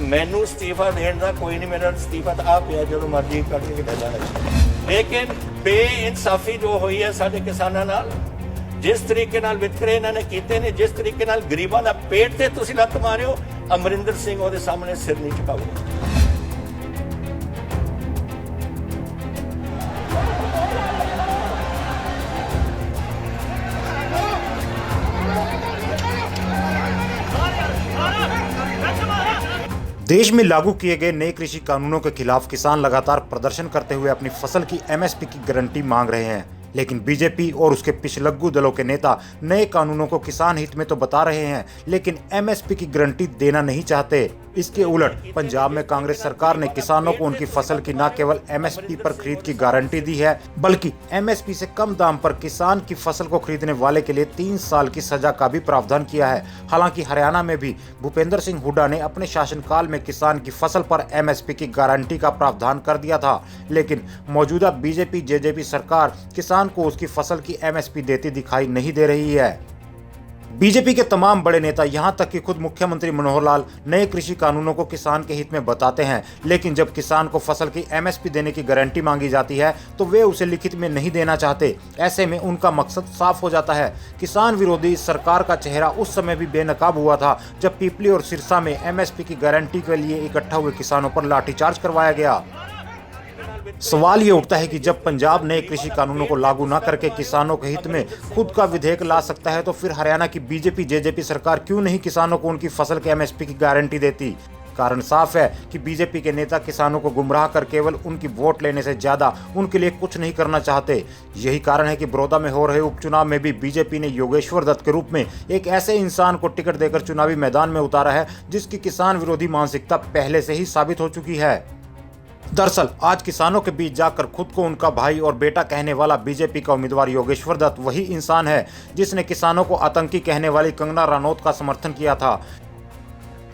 ਮੈਨੂੰ ਅਸਤੀਫਾ ਦੇਣ ਦਾ ਕੋਈ ਨਹੀਂ, ਮੇਰਾ ਅਸਤੀਫਾ ਤਾਂ ਆ ਪਿਆ, ਜਦੋਂ ਮਰਜ਼ੀ ਕੱਢ ਕੇ ਲੈ ਜਾਣਾ। ਲੇਕਿਨ ਬੇਇਨਸਾਫੀ ਜੋ ਹੋਈ ਹੈ ਸਾਡੇ ਕਿਸਾਨਾਂ ਨਾਲ, ਜਿਸ ਤਰੀਕੇ ਨਾਲ ਵਿਤਕਰੇ ਇਹਨਾਂ ਨੇ ਕੀਤੇ ਨੇ, ਜਿਸ ਤਰੀਕੇ ਨਾਲ ਗਰੀਬਾਂ ਦਾ ਪੇਟ ਤੇ ਤੁਸੀਂ ਲੱਤ ਮਾਰਿਓ, ਅਮਰਿੰਦਰ ਸਿੰਘ ਉਹਦੇ ਸਾਹਮਣੇ ਸਿਰ ਨਹੀਂ ਝੁਕਾਊਗਾ। देश में लागू किए गए नए कृषि कानूनों के खिलाफ किसान लगातार प्रदर्शन करते हुए अपनी फसल की एमएसपी की गारंटी मांग रहे हैं, लेकिन बीजेपी और उसके पिछलग्गू दलों के नेता नए कानूनों को किसान हित में तो बता रहे हैं, लेकिन एमएसपी की गारंटी देना नहीं चाहते। इसके उलट पंजाब में कांग्रेस सरकार ने किसानों को उनकी फसल की न केवल एमएसपी पर खरीद की गारंटी दी है, बल्कि एमएसपी से कम दाम पर किसान की फसल को खरीदने वाले के लिए 3 साल की सजा का भी प्रावधान किया है। हालांकि हरियाणा में भी भूपेंद्र सिंह हुड्डा ने अपने शासनकाल में किसान की फसल पर एमएसपी की गारंटी का प्रावधान कर दिया था, लेकिन मौजूदा बीजेपी जेजेपी सरकार किसान को उसकी फसल की एमएसपी देती दिखाई नहीं दे रही है। बीजेपी के तमाम बड़े नेता यहां तक कि खुद मुख्यमंत्री मनोहर लाल नए कृषि कानूनों को किसान के हित में बताते हैं, लेकिन जब किसान को फसल की एमएसपी देने की गारंटी मांगी जाती है तो वे उसे लिखित में नहीं देना चाहते। ऐसे में उनका मकसद साफ हो जाता है। किसान विरोधी सरकार का चेहरा उस समय भी बेनकाब हुआ था जब पीपली और सिरसा में एमएसपी की गारंटी के लिए इकट्ठा हुए किसानों पर लाठीचार्ज करवाया गया। सवाल ये उठता है कि जब पंजाब नए कृषि कानूनों को लागू न करके किसानों के हित में खुद का विधेयक ला सकता है, तो फिर हरियाणा की बीजेपी जेजेपी सरकार क्यों नहीं किसानों को उनकी फसल के एमएसपी की गारंटी देती। कारण साफ है कि बीजेपी के नेता किसानों को गुमराह कर केवल उनकी वोट लेने से ज्यादा उनके लिए कुछ नहीं करना चाहते। यही कारण है कि बड़ौदा में हो रहे उपचुनाव में भी बीजेपी ने योगेश्वर दत्त के रूप में एक ऐसे इंसान को टिकट देकर चुनावी मैदान में उतारा है जिसकी किसान विरोधी मानसिकता पहले से ही साबित हो चुकी है। दरअसल आज किसानों के बीच जाकर खुद को उनका भाई और बेटा कहने वाला बीजेपी का उम्मीदवार योगेश्वर दत्त वही इंसान है जिसने किसानों को आतंकी कहने वाली कंगना रनौत का समर्थन किया था।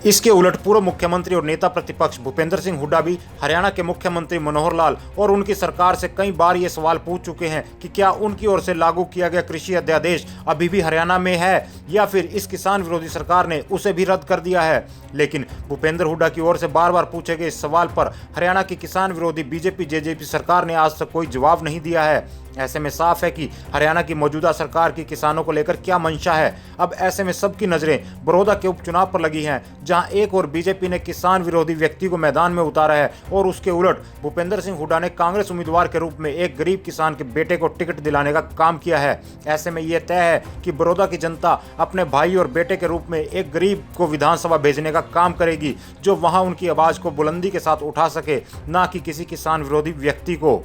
इसके उलट पूर्व मुख्यमंत्री और नेता प्रतिपक्ष भूपेंद्र सिंह हुड्डा भी हरियाणा के मुख्यमंत्री मनोहर लाल और उनकी सरकार से कई बार ये सवाल पूछ चुके हैं कि क्या उनकी ओर से लागू किया गया कृषि अध्यादेश अभी भी हरियाणा में है या फिर इस किसान विरोधी सरकार ने उसे भी रद्द कर दिया है। लेकिन भूपेंद्र हुड्डा की ओर से बार बार पूछे गए इस सवाल पर हरियाणा की किसान विरोधी बीजेपी जेजेपी सरकार ने आज तक कोई जवाब नहीं दिया है। ऐसे में साफ है कि हरियाणा की मौजूदा सरकार की किसानों को लेकर क्या मंशा है। अब ऐसे में सबकी नजरें बड़ौदा के उपचुनाव पर लगी हैं, जहां एक और बीजेपी ने किसान विरोधी व्यक्ति को मैदान में उतारा है और उसके उलट भूपेंद्र सिंह हुड्डा ने कांग्रेस उम्मीदवार के रूप में एक गरीब किसान के बेटे को टिकट दिलाने का काम किया है। ऐसे में यह तय है कि बड़ौदा की जनता अपने भाई और बेटे के रूप में एक गरीब को विधानसभा भेजने का काम करेगी, जो वहां उनकी आवाज को बुलंदी के साथ उठा सके, ना कि किसी किसान विरोधी व्यक्ति को।